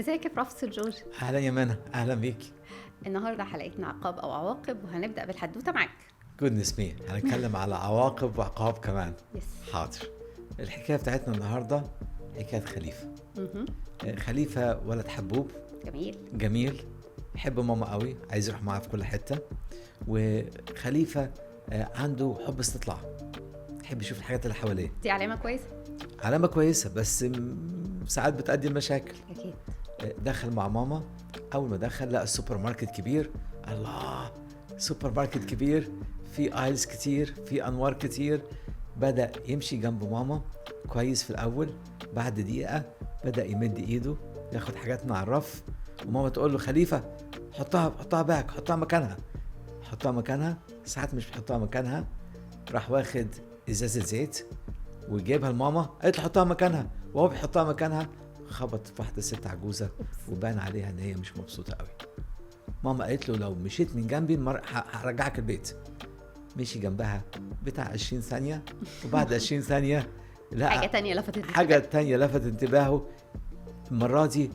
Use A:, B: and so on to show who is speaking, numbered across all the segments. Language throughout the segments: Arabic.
A: ازيك يا بروفيسور جورج؟
B: اهلا يا منى، اهلا بيك.
A: النهارده حلقتنا عقاب او عواقب، وهنبدا بالحدوته معاك.
B: جود مي هنتكلم على عواقب وعقاب كمان.
A: يس.
B: حاضر. الحكايه بتاعتنا النهارده حكايه خليفه.
A: مهم.
B: خليفه ولد حبوب
A: جميل.
B: جميل، يحب ماما قوي، عايز يروح معاها في كل حته. وخليفه عنده حب استطلاع، يحب يشوف الحاجات اللي حواليه.
A: دي علامه كويسه.
B: علامه كويسه، بس ساعات بتؤدي لمشاكل.
A: اكيد.
B: دخل مع ماما، اول ما دخل لقى السوبر ماركت كبير. الله، سوبر ماركت كبير، في ايلز كتير، في انوار كتير. بدأ يمشي جنب ماما كويس في الاول. بعد دقيقة بدأ يمد ايده ياخد حاجات من على الرف، وماما تقول له خليفة حطها باك، حطها مكانها. ساعات مش بيحطها مكانها. راح واخد ازازة زيت وجايبها لماما، قالت له حطها مكانها، وهو بيحطها مكانها خبط في واحدة ست عجوزة وبان عليها ان هي مش مبسوطة قوي. ماما قالت له لو مشيت من جنبي هرجعك البيت. مشي جنبها بتاع 20 ثانية، وبعد 20 ثانية لا
A: حاجة
B: تانية لفت انتباهه. المرة دي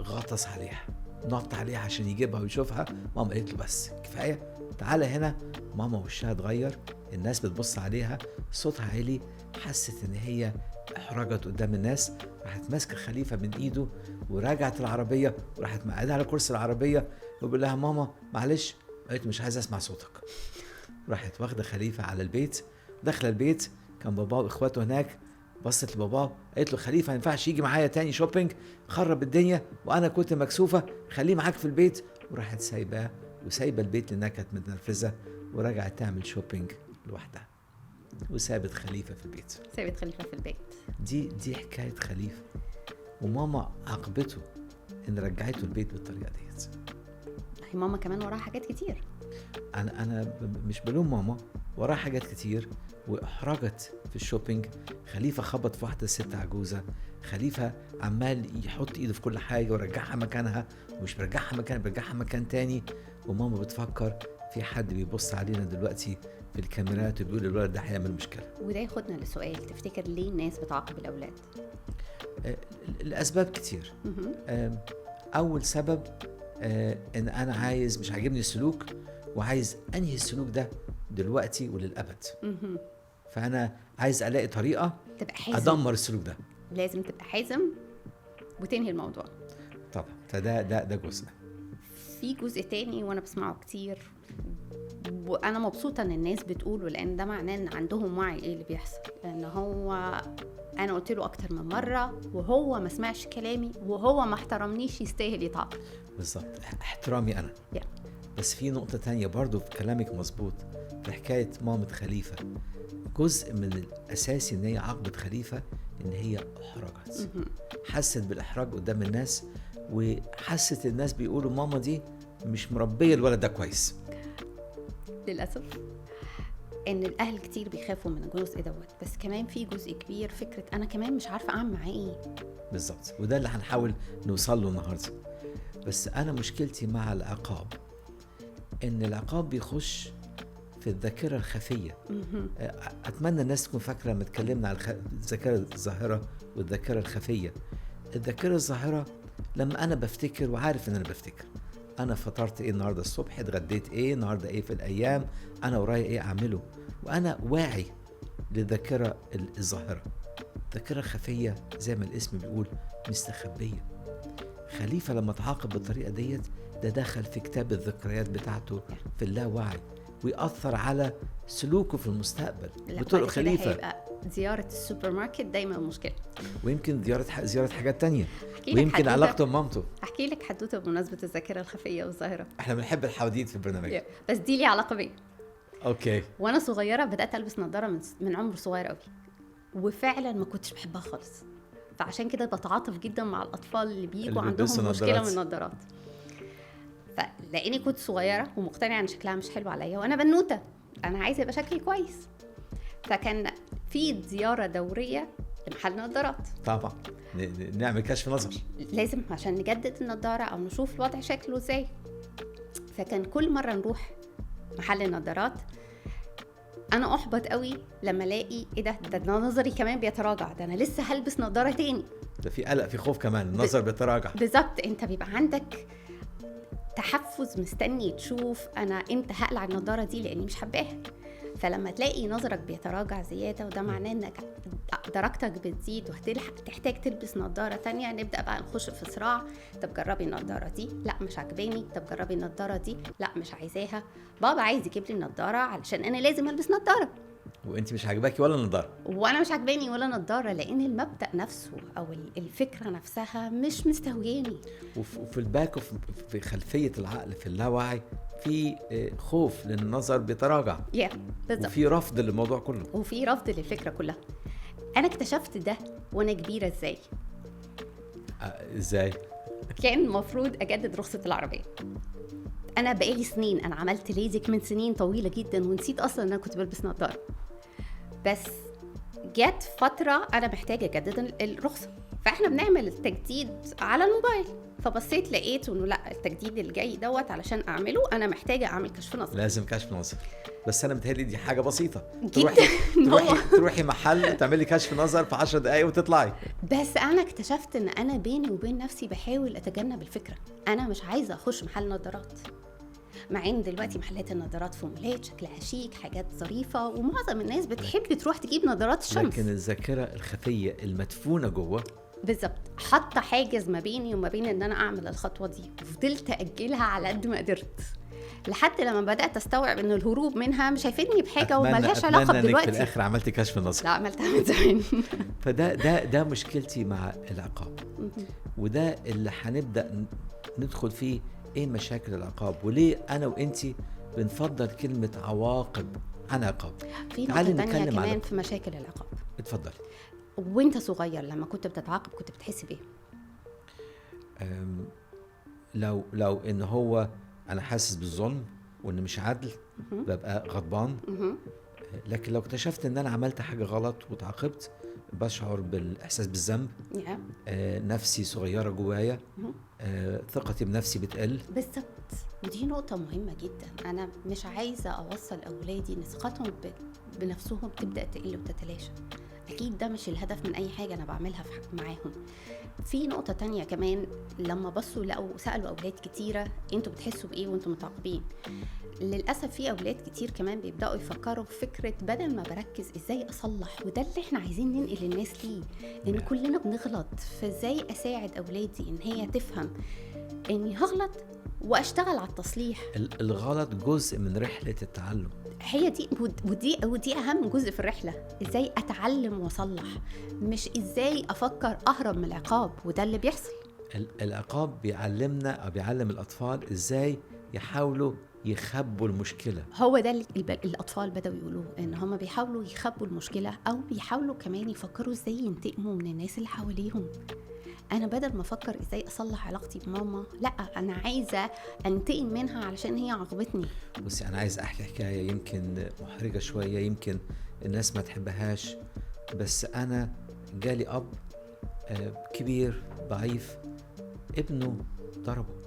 B: غطس عليها، نط عليها عشان يجيبها ويشوفها. ماما قالت له بس كفاية، تعالى هنا. ماما وشها اتغير، الناس بتبص عليها، صوتها عالي، حست ان هي احرجت قدام الناس. راحت ماسكه خليفه من ايده وراجعت العربيه، وراحت مقعدها على كرسي العربيه وبقول لها ماما معلش. قالت مش عايزه اسمع صوتك. راحت واخده خليفه على البيت. داخله البيت كان باباه واخواته هناك. بصت لباباه قالت له خليفه ما ينفعش يجي معايا تاني شوبينج، خرب الدنيا وانا كنت مكسوفه، خليه معاك في البيت. وراحت سايباه وسايبه البيت لانها كانت متنرفزه، ورجعت تعمل شوبينج لوحدها وسابت خليفه في البيت. دي حكايه خليفه. وماما عاقبته ان رجعته البيت بالطريقه ديت.
A: هي ماما كمان وراها حاجات كتير.
B: انا مش بلوم ماما، وراها حاجات كتير واحرجت في الشوبينج. خليفه خبط في واحده ست عجوزه. خليفه عمال يحط ايده في كل حاجه ويرجعها مكانها، ومش بيرجعها مكان تاني. وماما بتفكر في حد بيبص علينا دلوقتي في الكاميرات وبيقول الولد ده هيعمل مشكله.
A: وده ياخدنا لسؤال، تفتكر ليه الناس بتعاقب الاولاد؟
B: الاسباب كتير. اول سبب ان انا مش عاجبني السلوك، وعايز انهي السلوك ده دلوقتي وللابد. فانا عايز الاقي طريقه
A: تبقى حازم،
B: ادمر السلوك ده.
A: لازم تبقى حازم وتنهي الموضوع.
B: طبعا. فده جزء. في
A: جزء تاني وانا بسمعه كتير، وانا مبسوطه ان الناس بتقوله، لان ده معناه ان عندهم وعي ايه اللي بيحصل. لان هو انا قلت له اكتر من مره وهو ما سمعش كلامي وهو ما احترمنيش، يستاهل يتعاقب.
B: بالظبط، احترامي انا. بس في نقطه تانية برضو في كلامك مظبوط. في حكايه مامة خليفه، جزء من الاساسي ان هي عاقبت خليفه ان هي احرجت. حست بالاحراج قدام الناس، وحست الناس بيقولوا ماما دي مش مربيه الولد ده كويس.
A: للاسف ان الاهل كتير بيخافوا من الجزء دوت، بس كمان في جزء كبير فكره انا كمان مش عارفه اعمل معاه ايه.
B: بالظبط، وده اللي هنحاول نوصل له النهارده. بس انا مشكلتي مع العقاب ان العقاب بيخش في الذاكره الخفيه. اتمنى الناس تكون فاكره لما اتكلمنا على الذاكره الظاهره والذاكره الخفيه. الذاكره الظاهره لما انا بفتكر وعارف ان انا بفتكر انا فطرت ايه النهارده الصبح، اتغديت ايه النهارده، ايه في الايام، انا ورايا ايه اعمله، وانا واعي للذاكره الظاهره. الذاكره الخفيه زي ما الاسم بيقول مستخبيه. خليفه لما تعاقب بالطريقه ديت، ده دخل في كتاب الذكريات بتاعته في اللاوعي، ويأثر على سلوكه في المستقبل بطرق خليفه.
A: هيبقى زياره السوبر ماركت دايما مشكله،
B: ويمكن زياره حاجات تانية، ويمكن علاقته بمامته.
A: احكي لك حدوته بمناسبه الذاكره الخفيه والظاهره.
B: احنا بنحب الحواديت في البرنامج.
A: بس دي لي علاقه بيا.
B: اوكي.
A: وانا صغيره بدات البس نظاره من عمر صغير قوي، وفعلا ما كنتش بحبها خالص. فعشان كده بتعاطف جدا مع الاطفال اللي بيجوا عندهم مشكله من النظارات. فلاني كنت صغيره ومقتنعه ان شكلها مش حلو عليا، وانا بنوته انا عايزه يبقى شكلي كويس. فكان في زياره دوريه لمحل نظارات.
B: طبعا نعمل كشف نظر،
A: لازم عشان نجدد النظاره او نشوف الوضع شكله ازاي. فكان كل مره نروح محل النظارات انا احبط قوي لما الاقي ايه ده نظري كمان بيتراجع، ده انا لسه هلبس نظاره تاني.
B: ده في قلق، في خوف كمان، النظر بيتراجع.
A: بالظبط، انت بيبقى عندك تحفز مستني تشوف انا امتى هقلع النضاره دي لاني مش حباها. فلما تلاقي نظرك بيتراجع زياده، وده معناه انك درجتك بتزيد وهتحتاج تلبس نضاره تانية، نبدا بقى نخش في صراع. طب جربي النضاره دي، لا مش عجباني. طب جربي النضاره دي، لا مش عايزاها. بابا عايز يجيب لي النضاره علشان انا لازم البس نضاره،
B: وانت مش عاجباكي ولا النضاره،
A: وانا مش عجباني ولا نضاره، لان المبدا نفسه او الفكره نفسها مش مستهوياني.
B: وفي الباك في خلفيه العقل، في اللاوعي، في خوف لان النظر بيتراجع،
A: بالظبط،
B: وفي رفض للموضوع كله،
A: وفي رفض للفكره كلها. انا اكتشفت ده وانا كبيره.
B: ازاي؟
A: كان المفروض اجدد رخصه العربيه. انا بقالي سنين، انا عملت ليزك من سنين طويله جدا، ونسيت اصلا ان انا كنت بلبس نظاره. بس جت فتره انا محتاجه اجدد الرخصه، فاحنا بنعمل التجديد على الموبايل. فبصيت لقيت انه لا، التجديد الجاي دوت علشان اعمله انا محتاجه اعمل كشف نظر.
B: لازم كشف نظر. بس انا متهيألي دي حاجه بسيطه،
A: جدا.
B: تروحي محل تعملي كشف نظر في 10 دقايق وتطلعي.
A: بس انا اكتشفت ان انا بيني وبين نفسي بحاول اتجنب الفكره. انا مش عايزه اخش محل نظارات، مع ان دلوقتي محلات النظارات في مولات شكلها شيك، حاجات ظريفه، ومعظم الناس بتحب تروح تجيب نظارات الشمس.
B: لكن الذاكره الخفيه المدفونه جوه
A: بالظبط حاطه حاجز ما بيني وما بين ان انا اعمل الخطوه دي، وفضلت اجلها على قد ما قدرت لحد لما بدات استوعب ان الهروب منها مش هيفيدني بحاجه وملهاش علاقه دلوقتي.
B: في الاخر عملتي كشف النظر.
A: لا، عملتها من زمان.
B: فده مشكلتي مع العقاب، وده اللي هنبدا ندخل فيه. ايه مشاكل العقاب، وليه انا وانتي بنفضل كلمه عواقب عن عقاب؟
A: في نقطه تانية كمان في مشاكل العقاب.
B: اتفضل.
A: وانت صغير لما كنت بتتعاقب كنت بتحس بايه؟
B: لو ان هو انا حاسس بالظلم وان مش عدل ببقى غضبان. لكن لو اكتشفت ان انا عملت حاجه غلط وتعاقبت بشعر بالاحساس بالذنب. نفسي صغيره جوايا، ثقتي بنفسي بتقل.
A: بالظبط، ودي نقطه مهمه جدا. انا مش عايزه اوصل اولادي ان ثقتهم بنفسهم بتبدا تقل وتتلاشى. اكيد ده مش الهدف من اي حاجه انا بعملها معاهم. في نقطه تانية كمان، لما بصوا لقوا سالوا اولاد كتيره انتوا بتحسوا بايه وانتوا متعاقبين. للاسف في اولاد كتير كمان بيبداوا يفكروا في فكره بدل ما بركز ازاي اصلح، وده اللي احنا عايزين ننقل للناس ليه، لان كلنا بنغلط. فازاي اساعد اولادي ان هي تفهم اني هغلط واشتغل على التصليح.
B: الغلط جزء من رحله التعلم،
A: هي ودي اهم جزء في الرحله. ازاي اتعلم واصلح، مش ازاي افكر اهرب من العقاب، وده اللي بيحصل.
B: العقاب بيعلمنا او بيعلم الاطفال ازاي يحاولوا يخبوا المشكله.
A: هو ده اللي الاطفال بداوا يقولوه، ان هم بيحاولوا يخبوا المشكله، او بيحاولوا كمان يفكروا ازاي ينتقموا من الناس اللي حواليهم. انا بدل ما افكر ازاي اصلح علاقتي بماما، لا انا عايزه انتقم منها علشان هي عاقبتني.
B: بصي، انا عايز احكي حكايه يمكن محرجه شويه، يمكن الناس ما تحبهاش، بس انا جالي اب كبير ضعيف، ابنه ضربه،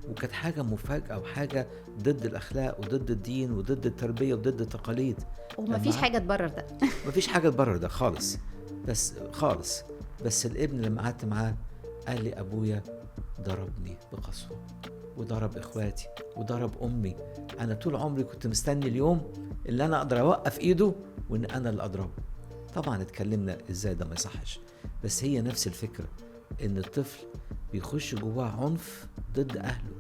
B: وكانت حاجه مفاجاه وحاجه ضد الاخلاق وضد الدين وضد التربيه وضد التقاليد.
A: ومفيش حاجه تبرر ده.
B: مفيش حاجه تبرر ده خالص، بس الابن لما قعدت معاه قال لي ابويا ضربني بقسوه وضرب اخواتي وضرب امي. انا طول عمري كنت مستني اليوم اللي انا اقدر اوقف ايده وان انا اللي اضربه. طبعا اتكلمنا ازاي ده ما يصحش، بس هي نفس الفكره، ان الطفل بيخش جواه عنف ضد اهله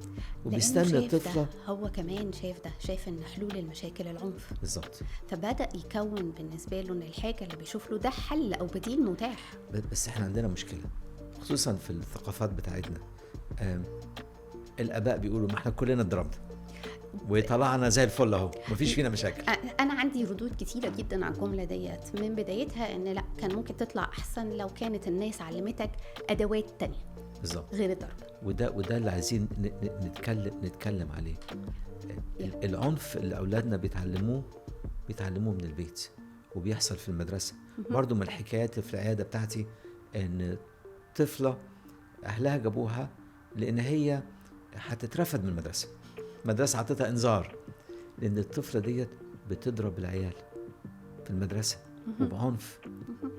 B: وبيستنى الطفله.
A: هو كمان شايف ان حلول المشاكل العنف.
B: بالظبط.
A: فبدا يكون بالنسبه له ان الحاجه اللي بيشوف له ده حل او بديل متاح.
B: بس احنا عندنا مشكله خصوصا في الثقافات بتاعتنا. الاباء بيقولوا ما احنا كلنا اتضربنا وطلعنا زي الفل اهو، مفيش فينا مشاكل.
A: انا عندي ردود كتيره جدا على الجمله ديت، من بدايتها ان لا، كان ممكن تطلع احسن لو كانت الناس علمتك ادوات تانية
B: بالظبط
A: غير الضرب.
B: وده اللي عايزين نتكلم عليه. العنف اللي اولادنا بيتعلموه من البيت وبيحصل في المدرسه. برضو من الحكايات في العياده بتاعتي ان طفله اهلها جابوها لان هي هتترفد من المدرسه عطتها انذار، لان الطفله ديت بتضرب العيال في المدرسة وبعنف،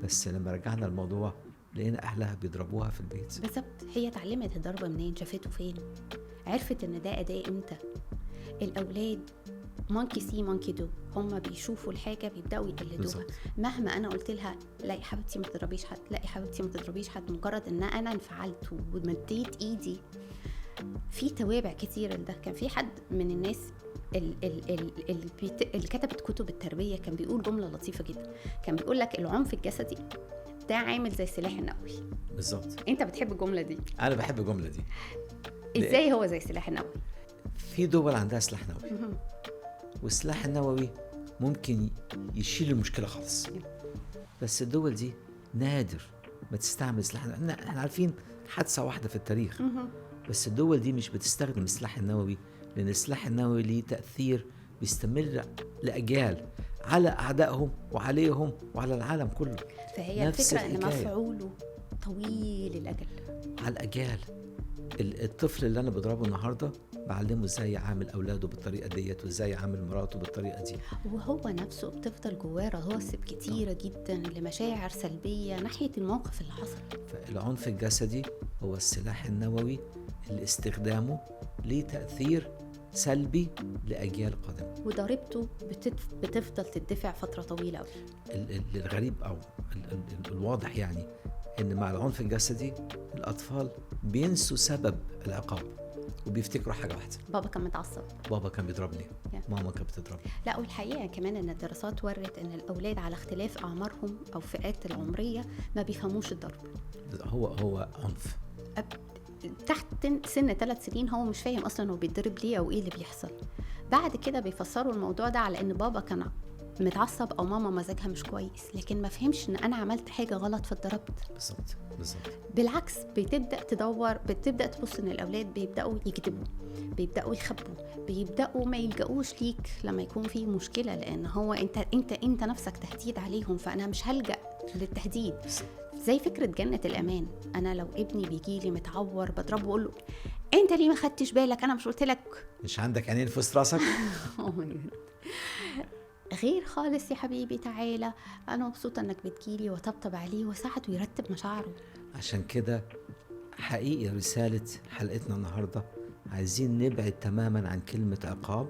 B: بس لما رجعنا الموضوع لقينا أهلها بيضربوها في البيت.
A: بالظبط. هي اتعلمت الضرب منين؟ شافته فين؟ عرفت ان ده أداء امتى؟ الأولاد مونكي سي مونكي دو، هم بيشوفوا الحاجة بيبدأوا يقلدوها.
B: بالظبط.
A: مهما أنا قلت لها لا يا حبيبتي ما تضربيش حد، لا يا حبيبتي ما تضربيش حد، مجرد ان أنا انفعلت ومديت ايدي. في توابع كتير لده. كان في حد من الناس اللي كتبت كتب التربية كان بيقول جملة لطيفة جدا، كان بيقول لك العنف الجسدي ده عامل زي السلاح النووي.
B: بالظبط.
A: انت بتحب الجملة دي؟
B: أنا بحب الجملة دي.
A: ازاي هو زي السلاح النووي؟
B: في دول عندها سلاح نووي، والسلاح النووي ممكن يشيل المشكلة خالص، بس الدول دي نادر ما تستعمل سلاح. احنا عارفين حادثة واحدة في التاريخ، بس الدول دي مش بتستخدم السلاح النووي، لأن السلاح النووي ليه تأثير بيستمر لأجيال على أعدائهم وعليهم وعلى العالم كله.
A: فهي الفكرة إن مفعوله طويل الأجل
B: على الأجيال. الطفل اللي أنا بضربه النهاردة بعلمه ازاي يعامل اولاده بالطريقه ديت، وازاي يعامل مراته بالطريقه دي،
A: وهو نفسه بتفضل جواه رواسب كتيره جدا لمشاعر سلبيه ناحيه الموقف اللي حصل.
B: فالعنف الجسدي هو السلاح النووي اللي استخدامه ليه تاثير سلبي لاجيال قادمه،
A: وضريبته بتفضل تدفع فتره طويله قوي.
B: الغريب او الواضح يعني ان مع العنف الجسدي الاطفال بينسوا سبب العقاب وبيفتكروا حاجة واحدة،
A: بابا كان متعصب،
B: بابا كان بيضربني، ماما كانت بتضربني.
A: لا، والحقيقة كمان ان الدراسات ورت ان الاولاد على اختلاف اعمارهم او فئات العمرية ما بيفهموش الضرب.
B: هو عنف
A: تحت سن 3 سنين هو مش فاهم اصلا هو بيتضرب ليه او ايه اللي بيحصل. بعد كده بيفسروا الموضوع ده على ان بابا كان متعصب او ماما مزاجها مش كويس، لكن ما فهمش ان انا عملت حاجه غلط فاتضربت.
B: بالظبط.
A: بالعكس، بتبدا تبص ان الاولاد بيبداوا يكذبوا، بيبداوا يخبوا، بيبداوا ما يلجأوش ليك لما يكون في مشكله، لان هو انت نفسك تهديد عليهم، فانا مش هلجأ للتهديد. زي فكره جنه الامان. انا لو ابني بيجي لي متعور بضربه واقول له انت ليه ما خدتش بالك؟ انا مش قلت لك؟
B: مش عندك عينين في وسط راسك؟
A: غير خالص يا حبيبي، تعالى انا مبسوطه انك بتجيلي، وطبطب عليه وساعده يرتب مشاعره.
B: عشان كده حقيقي رساله حلقتنا النهارده عايزين نبعد تماما عن كلمه عقاب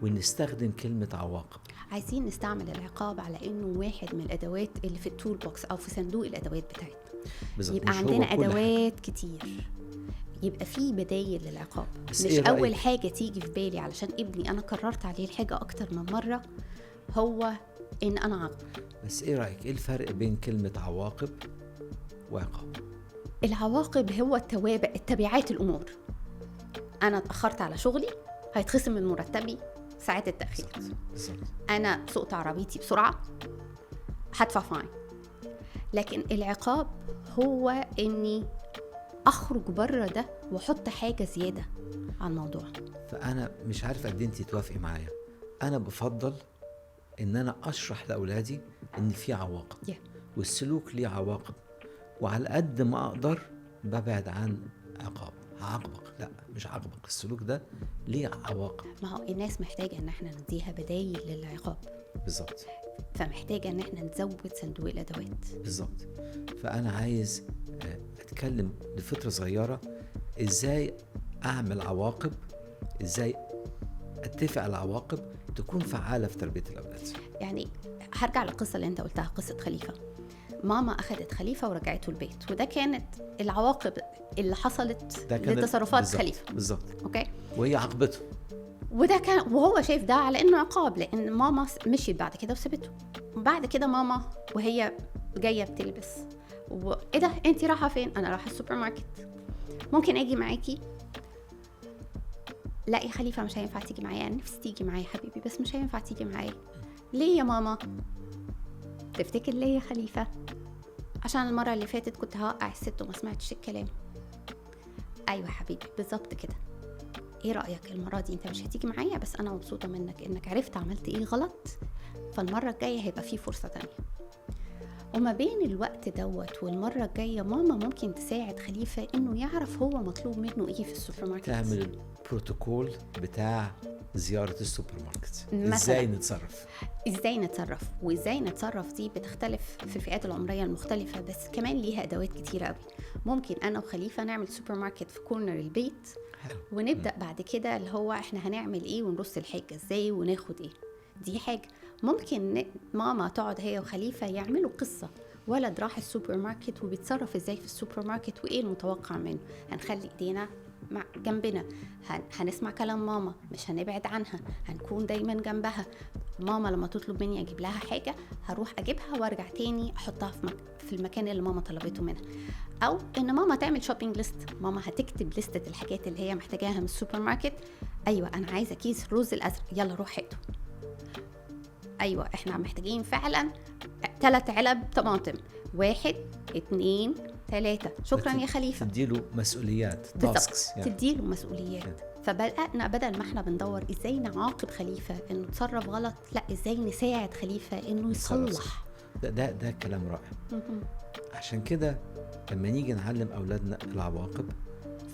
B: ونستخدم كلمه عواقب.
A: عايزين نستعمل العقاب على انه واحد من الادوات اللي في التول بوكس او في صندوق الادوات بتاعتنا. يبقى عندنا ادوات كتير، يبقى في بدايل للعقاب، مش اول حاجه تيجي في بالي علشان ابني انا قررت عليه الحاجه اكتر من مره هو ان انا عاقب.
B: بس ايه رايك، ايه الفرق بين كلمه عواقب وعقاب؟
A: العواقب هو التبعات الامور. انا اتاخرت على شغلي هيتخصم من مرتبي ساعات التاخير.
B: بالظبط.
A: انا سوقت عربيتي بسرعه هدفع فاين. لكن العقاب هو اني اخرج بره ده واحط حاجه زياده على الموضوع.
B: فانا مش عارف قد انتي توافقي معايا، انا بفضل ان انا اشرح لاولادي ان في عواقب والسلوك ليه عواقب، وعلى قد ما اقدر ببعد عن عقاب. هعاقبك، لا مش عاقبك، السلوك ده ليه عواقب.
A: ما هو الناس محتاجه ان احنا نديها بدايل للعقاب.
B: بالظبط.
A: فمحتاجه ان احنا نزود صندوق الادوات.
B: بالظبط. فانا عايز اتكلم لفتره صغيره ازاي اعمل عواقب، ازاي اتفق على عواقب تكون فعاله في تربيه الاولاد.
A: يعني هرجع للقصه اللي انت قلتها، قصه خليفه. ماما اخذت خليفه ورجعته البيت، وده كانت العواقب اللي حصلت لتصرفات خليفه.
B: بالظبط.
A: اوكي.
B: وهي عاقبته،
A: وده كان وهو شايف ده على انه عقاب، لان ماما مشيت بعد كده وسابته. وبعد كده ماما وهي جايه بتلبس، وايه ده انتي رايحه فين؟ انا رايحه السوبر ماركت، ممكن اجي معاكي؟ لا يا خليفه مش هينفع تيجي معايا، انا نفسي تيجي معايا حبيبي بس مش هينفع تيجي معايا. ليه يا ماما؟ تفتكر ليه يا خليفه؟ عشان المره اللي فاتت كنت هوقع الست وما سمعتش الكلام. ايوه حبيبي بالظبط كده. ايه رايك المره دي انت مش هتيجي معايا، بس انا مبسوطه منك انك عرفت عملت ايه غلط، فالمره الجايه هيبقى فيه فرصه تانية. وما بين الوقت دوت والمرة الجاية ماما ممكن تساعد خليفة انه يعرف هو مطلوب منه ايه في السوبر ماركت.
B: تعمل البروتوكول بتاع زيارة السوبر ماركت،
A: مثلاً.
B: ازاي نتصرف.
A: وازاي نتصرف دي بتختلف في الفئات العمرية المختلفة، بس كمان ليها ادوات كتيرة قوي. ممكن انا وخليفة نعمل سوبر ماركت في كورنر البيت،
B: حلو.
A: ونبدأ بعد كده اللي هو احنا هنعمل ايه ونرص الحاجة ازاي وناخد ايه. دي حاجة. ممكن ماما تقعد هي وخليفة يعملوا قصة، ولد راح السوبر ماركت وبيتصرف ازاي في السوبر ماركت وايه المتوقع منه. هنخلي ايدينا مع جنبنا، هنسمع كلام ماما، مش هنبعد عنها، هنكون دايما جنبها. ماما لما تطلب مني اجيب لها حاجة هروح اجيبها وارجع تاني احطها في المكان اللي ماما طلبته منها. او ان ماما تعمل شوبينج ليست، ماما هتكتب لستة الحاجات اللي هي محتاجاها من السوبر ماركت. ايوه انا عايزة كيس رز الازرق، يلا روح هاته. ايوه احنا محتاجين فعلا 3 علب طماطم، 1 2 3. شكرا يا خليفة.
B: تديله مسؤوليات، تاسكس
A: يعني. تديله مسؤوليات. فبدأنا بدل ما احنا بندور ازاي نعاقب خليفة انه تصرف غلط، لا ازاي نساعد خليفة انه يصلح.
B: ده كلام رائع. عشان كده لما نيجي نعلم اولادنا العواقب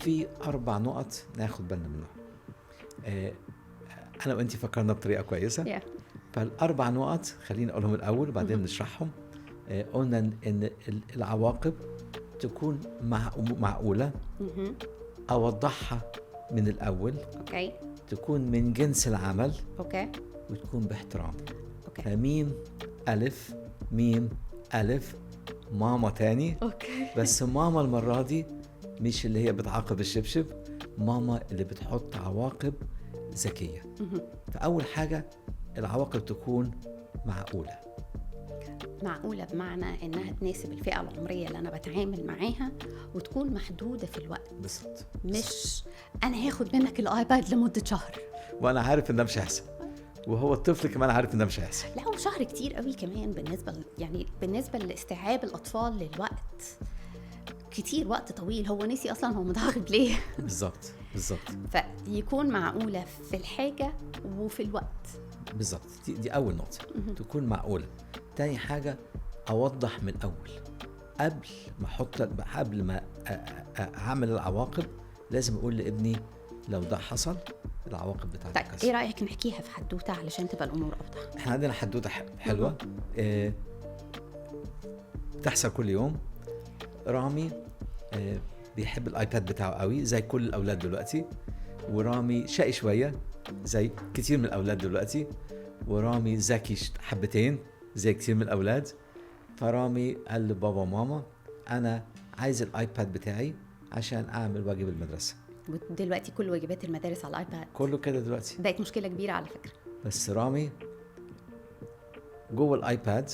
B: في 4 نقط ناخد بالنا منهم. انا وانتي فكرنا بطريقة كويسة. فال4 نقط خلينا اقولهم الاول وبعدين نشرحهم. قلنا ان العواقب تكون معقولة، اوضحها من الاول،
A: اوكي،
B: تكون من جنس العمل،
A: اوكي،
B: وتكون باحترام.
A: اوكي.
B: فميم الف ميم الف ماما تاني.
A: اوكي.
B: بس ماما المرة دي مش اللي هي بتعاقب الشبشب، ماما اللي بتحط عواقب ذكية. فأول حاجة العواقب تكون معقولة
A: بمعنى انها تناسب الفئة العمرية اللي انا بتعامل معاها، وتكون محدودة في الوقت.
B: بالظبط.
A: مش انا هاخد منك الايباد لمدة شهر
B: وانا عارف ان ده مش هيحصل، وهو الطفل كمان عارف ان ده مش هيحصل.
A: لا، وشهر كتير قوي كمان بالنسبة لاستيعاب الاطفال للوقت. كتير وقت طويل، هو نسي اصلا هو متعاقب ليه.
B: بالظبط.
A: فيكون معقولة في الحاجة وفي الوقت.
B: بالظبط. دي اول نقطة، تكون معقولة. تاني حاجة اوضح من الاول، قبل ما اعمل العواقب لازم اقول لابني لو ده حصل العواقب بتاعتك
A: طيب كذا. ايه رأيك نحكيها في حدوتة علشان تبقى الامور اوضح؟
B: احنا عندنا حدوتة حلوة بتحصل كل يوم. رامي بيحب الايباد بتاعه قوي زي كل الاولاد دلوقتي، ورامي شقي شوية زي كتير من الاولاد دلوقتي، ورامي ذكي حبتين زي كتير من الأولاد. فرامي قال لبابا وماما أنا عايز الآيباد بتاعي عشان أعمل واجب المدرسة.
A: ودلوقتي كل واجبات المدارس على الآيباد،
B: كله كده دلوقتي،
A: بقت مشكلة كبيرة على فكرة.
B: بس رامي جوه الآيباد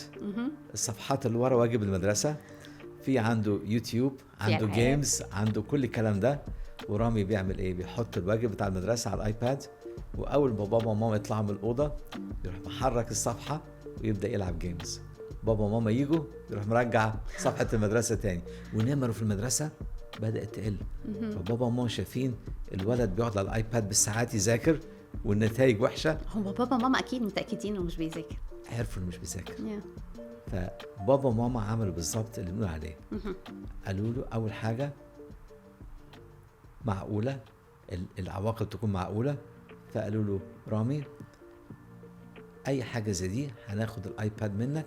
B: الصفحات اللي ورا واجب المدرسة في عنده يوتيوب، عنده جيمز، عنده كل الكلام ده. ورامي بيعمل إيه؟ بيحط الواجب بتاع المدرسة على الآيباد، وأول ما بابا وماما يطلعوا من الأوضة يروح محرك الصفحة ويبدأ يلعب جيمز. بابا وماما يجوا يروح مرجع صفحة المدرسة تاني، ونمره في المدرسة بدأت تقل. فبابا وماما شايفين الولد بيقعد على الآيباد بالساعات يذاكر والنتائج وحشة.
A: هو بابا وماما أكيد متأكدين إنه مش بيذاكر،
B: عرفوا إنه مش بيذاكر. فبابا وماما عملوا بالظبط اللي بنقول عليه. قالوا له أول حاجة معقولة، العواقب تكون معقولة. فقالوا له رامي اي حاجه زي دي هناخد الايباد منك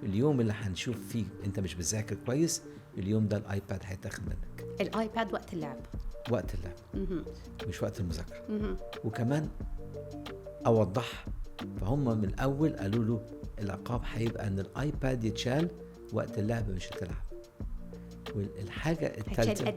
B: اليوم اللي هنشوف فيه انت مش بتذاكر كويس، اليوم ده الايباد هيتاخد منك.
A: الايباد وقت اللعب،
B: مش وقت المذاكره. وكمان اوضح، فهم من الاول قالوا له العقاب هيبقى ان الايباد يتشال وقت اللعب مش هتلعب. والحاجه الثالثه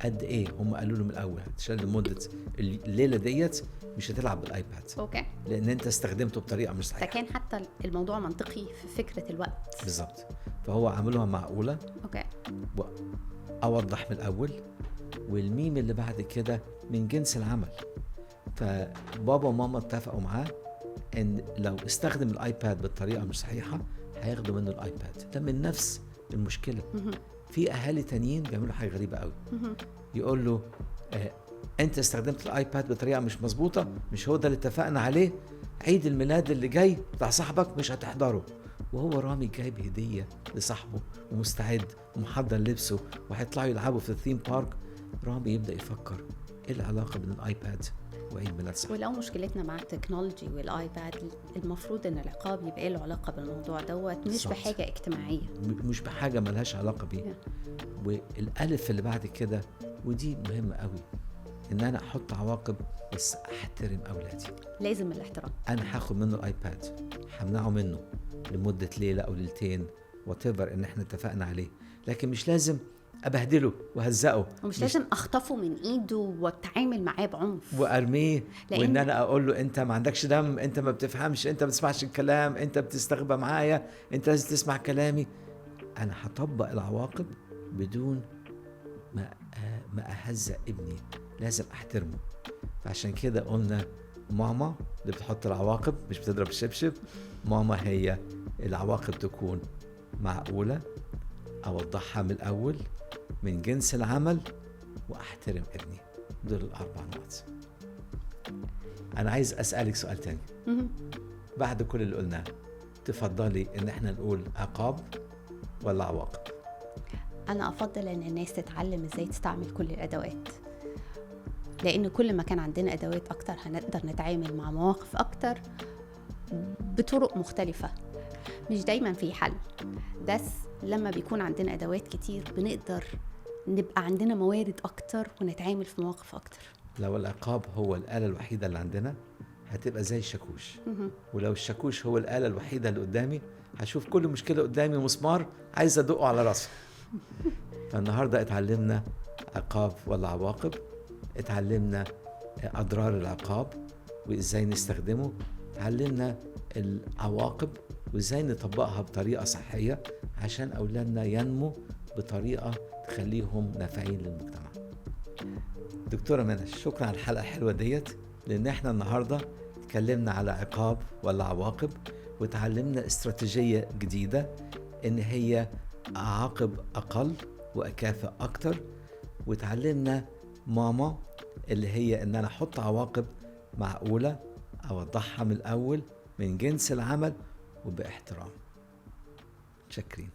B: قد ايه هم قالوا له من الاول هتشال لمده الليله ديت مش هتلعب بالايباد.
A: اوكي،
B: لان انت استخدمته بطريقه مش صحيحه.
A: فكان حتى الموضوع منطقي في فكره الوقت.
B: بالظبط. فهو عملوها معقوله.
A: اوكي،
B: اوضح من الاول، والميم اللي بعد كده من جنس العمل. فبابا وماما اتفقوا معاه ان لو استخدم الايباد بالطريقه مش صحيحه هياخدوا منه الايباد. ده من نفس المشكله. في اهالي تانيين بيعملوا حاجه غريبه قوي. يقول له انت استخدمت الايباد بطريقه مش مظبوطه، مش هو ده اللي اتفقنا عليه، عيد الميلاد اللي جاي بتاع صاحبك مش هتحضره، وهو رامي جايب هدية لصاحبه ومستعد ومحضر لبسه وهيطلعوا يلعبوا في الثيم بارك، رامي يبدأ يفكر ايه العلاقة بين الايباد وعيد ميلاد صاحبه.
A: ولو مشكلتنا مع التكنولوجي والايباد، المفروض ان العقاب يبقى له علاقة بالموضوع دوت، مش
B: بالظبط.
A: بحاجة اجتماعية،
B: مش بحاجة ملهاش علاقة بيه. والالف اللي بعد كده، ودي مهمة قوي، ان انا احط عواقب بس احترم اولادي.
A: لازم الاحترام.
B: انا هاخد منه الايباد، همنعه منه لمدة ليلة او ليلتين واتيفر ان احنا اتفقنا عليه، لكن مش لازم ابهدله وهزقه،
A: ومش لازم اخطفه من ايده واتعامل معاه بعنف
B: وارميه،
A: لأن
B: وان انا اقول له انت ما عندكش دم، انت ما بتفهمش، انت ما بتسمعش الكلام، انت بتستغبى معايا، انت لازم تسمع كلامي. انا هطبق العواقب بدون ما اهزق ابني، لازم احترمه. فعشان كده قلنا ماما اللي بتحط العواقب، مش بتضرب الشبشب. ماما هي العواقب تكون معقولة، اوضحها من الاول، من جنس العمل، واحترم ابني. دول الاربع نقط. انا عايز اسالك سؤال تاني. بعد كل اللي قلناه، تفضلي ان احنا نقول عقاب ولا عواقب؟
A: انا افضل ان الناس تتعلم ازاي تستعمل كل الادوات، لان كل ما كان عندنا ادوات اكتر هنقدر نتعامل مع مواقف اكتر بطرق مختلفة. مش دايما في حل، بس لما بيكون عندنا ادوات كتير بنقدر نبقى عندنا موارد اكتر ونتعامل في مواقف اكتر.
B: لو العقاب هو الآلة الوحيدة اللي عندنا، هتبقى زي الشاكوش. ولو الشاكوش هو الآلة الوحيدة اللي قدامي، هشوف كل مشكلة قدامي مسمار عايز أدقه على راسه. فالنهاردة اتعلمنا عقاب ولا عواقب، اتعلمنا أضرار العقاب وإزاي نستخدمه، اتعلمنا العواقب وإزاي نطبقها بطريقة صحية عشان أولادنا ينمو بطريقة تخليهم نافعين للمجتمع. دكتورة منى، شكرا على الحلقة الحلوة ديت، لأن احنا النهاردة اتكلمنا على عقاب ولا عواقب، وتعلمنا استراتيجية جديدة إن هي أعاقب أقل وأكافئ أكتر، وتعلمنا ماما اللي هي إن أنا أحط عواقب معقولة، أوضحها من الأول، من جنس العمل وباحترام. شكرين.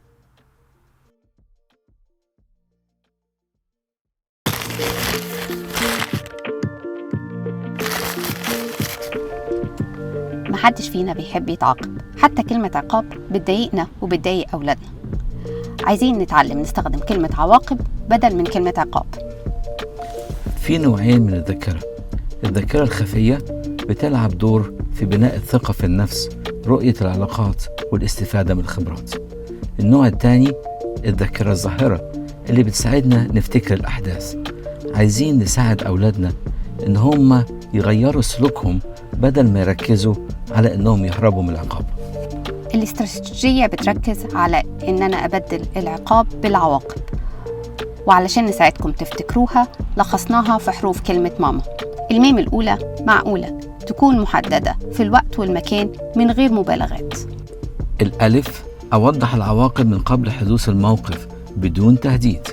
A: محدش فينا بيحب يتعاقب، حتى كلمة عقاب بتضايقنا وبتضايق أولادنا. عايزين نتعلم نستخدم كلمة عواقب بدل من كلمة عقاب.
B: في نوعين من الذاكرة. الذاكرة الخفية بتلعب دور في بناء الثقة في النفس، رؤية العلاقات والاستفادة من الخبرات. النوع الثاني الذاكرة الظاهرة اللي بتساعدنا نفتكر الأحداث. عايزين نساعد أولادنا إن هم يغيروا سلوكهم بدل ما يركزوا على إنهم يهربوا من العقاب.
A: الاستراتيجية بتركز على إن أنا أبدل العقاب بالعواقب، وعلشان نساعدكم تفتكروها لخصناها في حروف كلمة ماما. الميم الأولى معقولة تكون محددة في الوقت والمكان من غير مبالغات.
B: الألف أوضح العواقب من قبل حدوث الموقف بدون تهديد.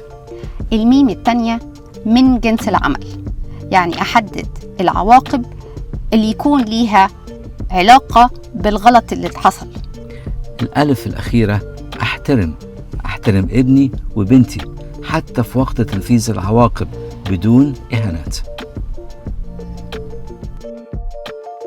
A: الميم الثانية من جنس العمل، يعني أحدد العواقب اللي يكون ليها علاقة بالغلط اللي حصل.
B: الألف الأخيرة أحترم ابني وبنتي حتى في وقت تنفيذ العواقب بدون إهانات.